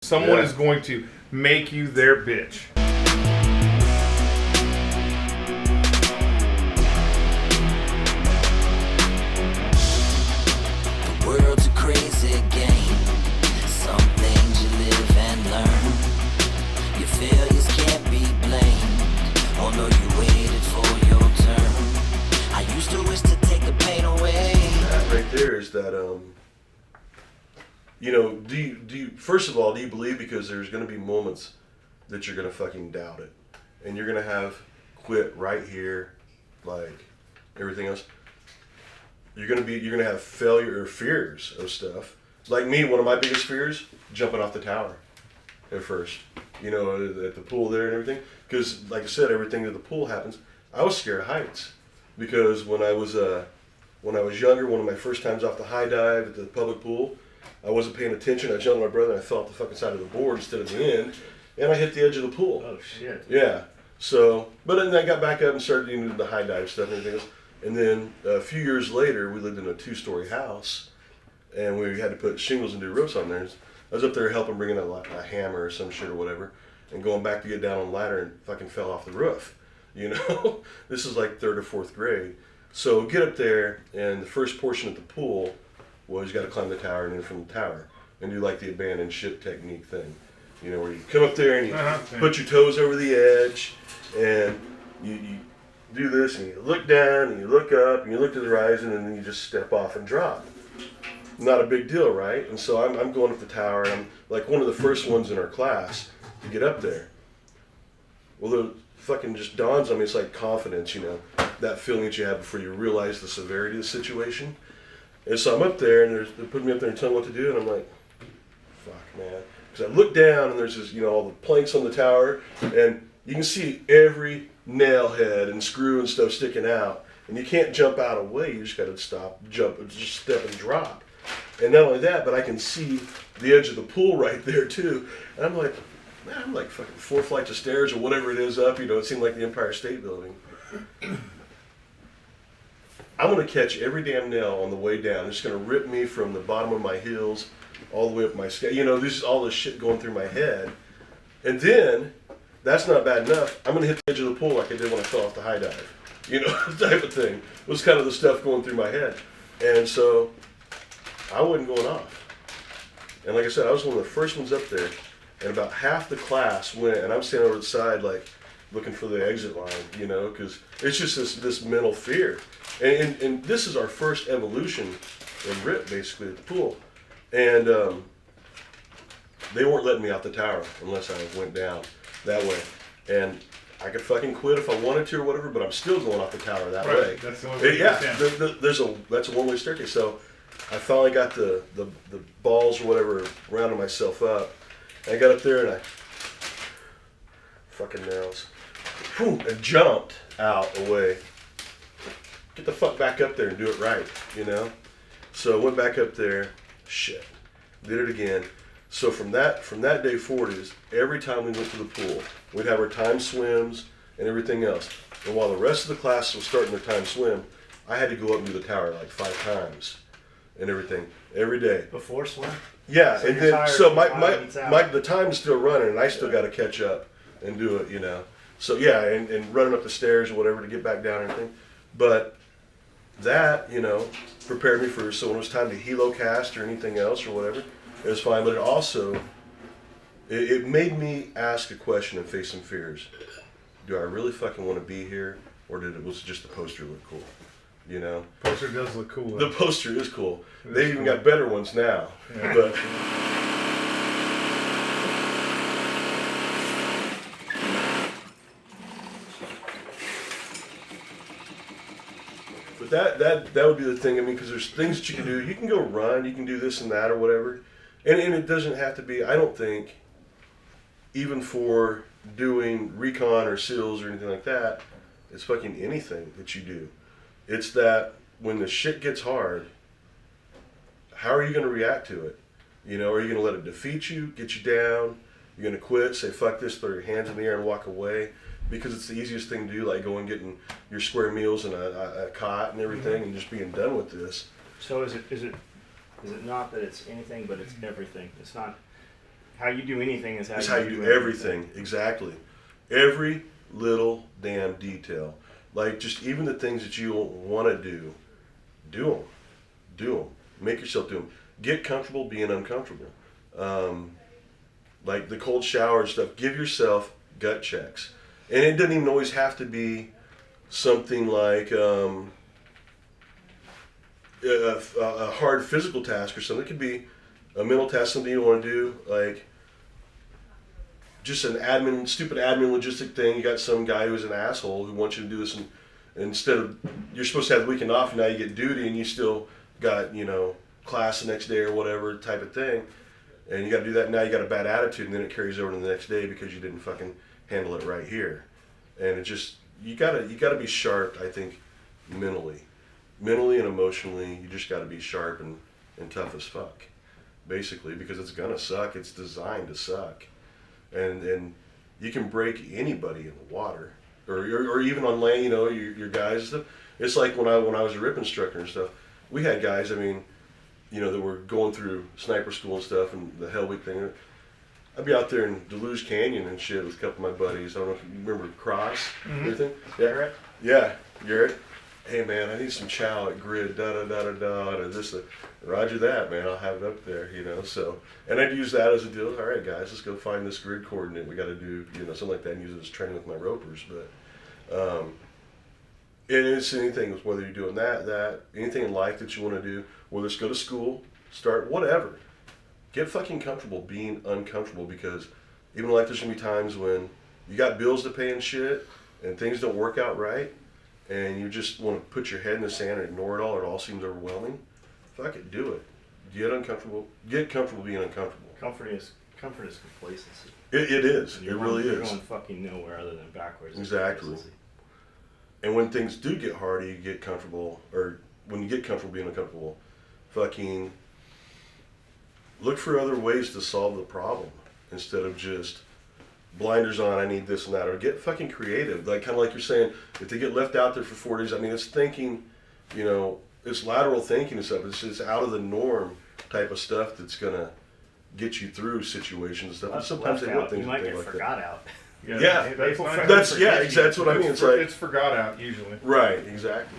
Someone is going to make you their bitch. The world's a crazy game. Some things you live and learn. Your failures can't be blamed. Oh no, you waited for your turn. I used to wish to take the pain away. That right there is that you know, do you first of all, do you believe, because there's going to be moments that you're going to fucking doubt it, and you're going to have quit right here, like everything else. You're going to have failure or fears of stuff. Like me, one of my biggest fears, jumping off the tower at first, you know, at the pool there and everything, because like I said, everything at the pool happens. I was scared of heights because when I was younger, one of my first times off the high dive at the public pool, I wasn't paying attention. I jumped on my brother and I fell off the fucking side of the board instead of the end, and I hit the edge of the pool. Oh shit. Yeah. So, but then I got back up and started doing the high dive stuff and everything else. And then a few years later, we lived in a 2-story house, and we had to put shingles and do roofs on there. I was up there helping bring in a hammer or some shit or whatever, and going back to get down on the ladder and fucking fell off the roof. You know, this is like 3rd or 4th grade. So get up there, and the first portion of the pool was you got to climb the tower and then from the tower and do like the abandoned ship technique thing, you know, where you come up there and you put your toes over the edge and you do this and you look down and you look up and you look to the horizon and then you just step off and drop. Not a big deal, right? And so I'm going up the tower and I'm like one of the first ones in our class to get up there. Well, the fucking just dawns on me, it's like confidence, you know, that feeling that you have before you realize the severity of the situation. And so I'm up there, and they're putting me up there and telling me what to do, and I'm like, fuck, man. Because I look down, and there's this, you know, all the planks on the tower, and you can see every nail head and screw and stuff sticking out, and you can't jump out of the way. You just got to stop, jump, just step and drop. And not only that, but I can see the edge of the pool right there, too. And I'm like, man, I'm like fucking 4 flights of stairs or whatever it is up, you know, it seemed like the Empire State Building. I'm going to catch every damn nail on the way down. It's going to rip me from the bottom of my heels all the way up my scalp. You know, this is all this shit going through my head. And then, that's not bad enough, I'm going to hit the edge of the pool like I did when I fell off the high dive. You know, type of thing. It was kind of the stuff going through my head. And so, I wasn't going off. And like I said, I was one of the first ones up there. And about half the class went, and I'm standing over the side like, looking for the exit line, you know, because it's just this mental fear. And this is our first evolution in RIP, basically, at the pool. And they weren't letting me out the tower unless I went down that way. And I could fucking quit if I wanted to or whatever, but I'm still going off the tower that way. That's the only way. That's a one-way staircase. So I finally got the balls or whatever rounding myself up. And I got up there and I fucking nails. And jumped out away. Get the fuck back up there and do it right, you know? So I went back up there, shit, did it again. So from that day forward is every time we went to the pool, we'd have our time swims and everything else. And while the rest of the class was starting their time swim, I had to go up and do the tower like 5 times and everything, every day. Before swim? Yeah, So and you're then, tired, so the time's still running and I still got to catch up and do it, you know? So yeah, and running up the stairs or whatever to get back down and everything. But that, you know, prepared me for, so when it was time to helocast or anything else or whatever, it was fine. But it also, it made me ask a question and face some fears. Do I really fucking want to be here, or was just the poster look cool? You know? Poster does look cool. The poster is cool. They even got better ones now. Yeah. But that would be the thing. I mean, because there's things that you can do. You can go run. You can do this and that or whatever. And it doesn't have to be, I don't think, even for doing recon or SEALs or anything like that, it's fucking anything that you do. It's that when the shit gets hard, how are you going to react to it? You know, are you going to let it defeat you, get you down? You're going to quit, say fuck this, throw your hands in the air and walk away? Because it's the easiest thing to do, like going getting your square meals and a cot and everything and just being done with this. So is it not that it's anything, but it's everything? It's not How you do anything is how you do everything. Exactly. Every little damn detail. Like, just even the things that you want to do them. Do them. Make yourself do them. Get comfortable being uncomfortable. Like the cold shower and stuff. Give yourself gut checks. And it doesn't even always have to be something like a hard physical task or something. It could be a mental task, something you want to do, like just an stupid admin logistic thing. You got some guy who's an asshole who wants you to do this, and instead of, you're supposed to have the weekend off, and now you get duty, and you still got, class the next day or whatever type of thing, and you got to do that, and now you got a bad attitude, and then it carries over to the next day because you didn't fucking handle it right here. And it just, you gotta be sharp, I think, mentally and emotionally. You just gotta be sharp and tough as fuck, basically, because it's gonna suck. It's designed to suck. And you can break anybody in the water, or even on land. Your guys. Stuff. It's like when I was a RIP instructor and stuff. We had guys. I mean, that were going through sniper school and stuff, and the Hell Week thing. I'd be out there in Deluge Canyon and shit with a couple of my buddies. I don't know if you remember Cross. Everything. Garrett. Yeah, Garrett. Hey man, I need some chow at Grid. Da da da da da. And this. Roger that, man. I'll have it up there, So, and I'd use that as a deal. All right, guys, let's go find this grid coordinate. We got to do, something like that, and use it as training with my ropers. But it is anything, whether you're doing that, anything in life that you want to do, whether it's go to school, start, whatever. Get fucking comfortable being uncomfortable, because even like there's gonna be times when you got bills to pay and shit, and things don't work out right, and you just want to put your head in the sand and ignore it all, or it all seems overwhelming. Fuck it, do it. Get uncomfortable. Get comfortable being uncomfortable. Comfort is complacency. It is. It really You're is. going fucking nowhere other than backwards. Exactly. And when things do get hard, you get comfortable, or when you get comfortable being uncomfortable, fucking look for other ways to solve the problem instead of just blinders on, I need this and that, or get fucking creative. Like, kind of like you're saying, if they get left out there for 4 days, I mean, it's thinking, it's lateral thinking and stuff. It's just out of the norm type of stuff that's gonna get you through situations and stuff. And sometimes they want things you might get like forgot that. out. Yeah, that's what I mean. It's like it's forgot out usually. Right, exactly.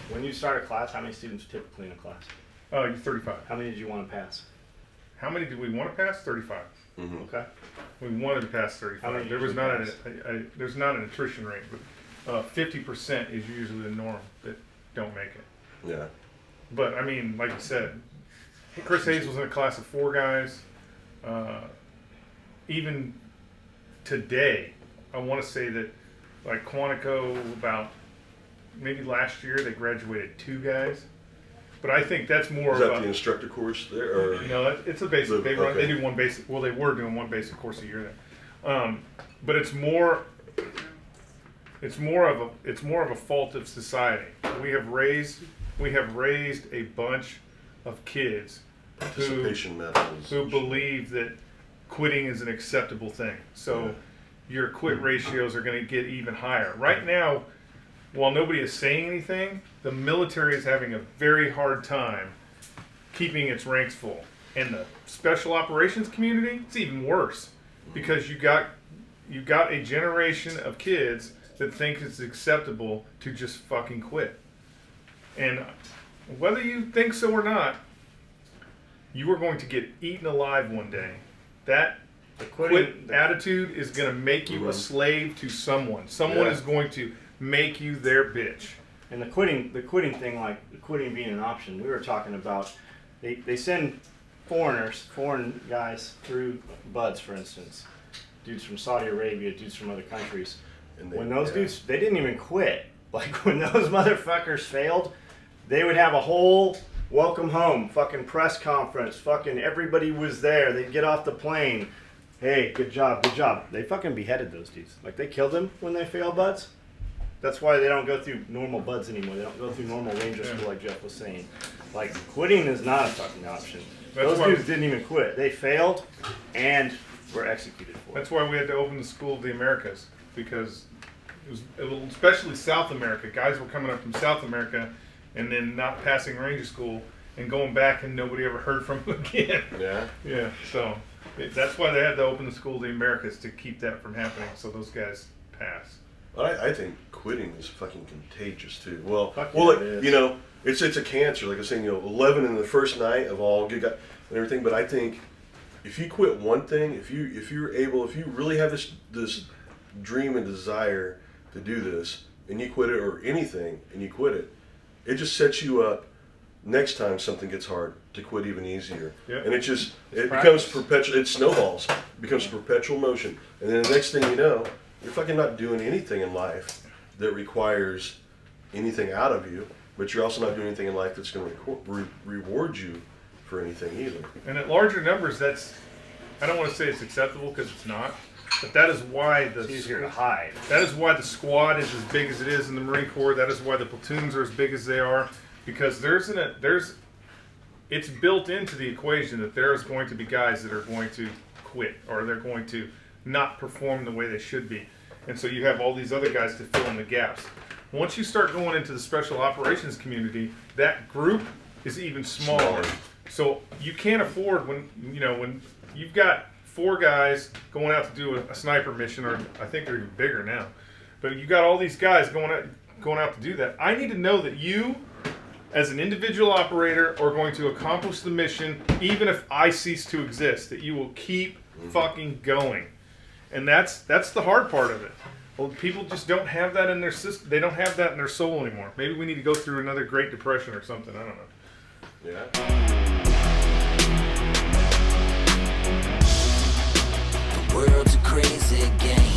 When you start a class, how many students typically in a class? You're 35. How many did you want to pass? How many did we want to pass? 35. Mm-hmm. Okay. We wanted to pass How 35. many There was usually not there's not an attrition rate, but 50% is usually the norm that don't make it. Yeah. But I mean, like you said, Chris Hayes was in a class of 4 guys. Even today, I want to say that, like Quantico, about maybe last year they graduated 2 guys. But I think that's more. Is that the instructor course there? Or? No, it's a basic. They okay. do one basic. Well, they were doing one basic course a year there. But it's more. It's more of a fault of society. We have raised a bunch of kids Participation methods. who believe that quitting is an acceptable thing. So your quit ratios are going to get even higher. Right now, while nobody is saying anything, the military is having a very hard time keeping its ranks full. And the special operations community, it's even worse, because you got a generation of kids that think it's acceptable to just fucking quit. And whether you think so or not, you are going to get eaten alive one day. That quit attitude is going to make you a slave to someone. Someone is going to make you their bitch. And the quitting thing, like the quitting being an option, we were talking about, they send foreign guys through buds, for instance, dudes from Saudi Arabia, dudes from other countries. And when those dudes, they didn't even quit. Like when those motherfuckers failed, they would have a whole welcome home, fucking press conference, fucking everybody was there. They'd get off the plane. Hey, good job, good job. They fucking beheaded those dudes. Like they killed them when they failed buds. That's why they don't go through normal buds anymore. They don't go through normal ranger school like Jeff was saying. Like quitting is not a fucking option. Those dudes didn't even quit. They failed and were executed for it. That's why we had to open the School of the Americas, because It was especially South America. Guys were coming up from South America and then not passing Ranger School and going back, and nobody ever heard from them again. Yeah. Yeah, so that's why they had to open the School of the Americas, to keep that from happening, so those guys pass. I think quitting is fucking contagious too. Well, Fuck well, yeah, like, it is. you know, it's a cancer. Like I was saying, 11 in the first night of all good guys and everything. But I think if you quit one thing, if you really have this dream and desire to do this, and you quit it, or anything, and you quit it, it just sets you up. Next time something gets hard, to quit even easier. Yep. And it becomes practice. perpetual. It snowballs. It becomes perpetual motion. And then the next thing you know, you're fucking not doing anything in life that requires anything out of you, but you're also not doing anything in life that's going to reward you for anything either. And at larger numbers, I don't want to say it's acceptable, because it's not, but that is why It's easier to hide. that is why the squad is as big as it is in the Marine Corps. That is why the platoons are as big as they are, because it's built into the equation that there's going to be guys that are going to quit, or they're going to not perform the way they should be. And so you have all these other guys to fill in the gaps. Once you start going into the special operations community, that group is even smaller. So you can't afford, when you've got 4 guys going out to do a sniper mission, or I think they're even bigger now, but you got all these guys going out to do that. I need to know that you, as an individual operator, are going to accomplish the mission, even if I cease to exist, that you will keep fucking going. And that's the hard part of it. Well, people just don't have that in their system. They don't have that in their soul anymore. Maybe we need to go through another Great Depression or something. I don't know. Yeah. The world's a crazy game.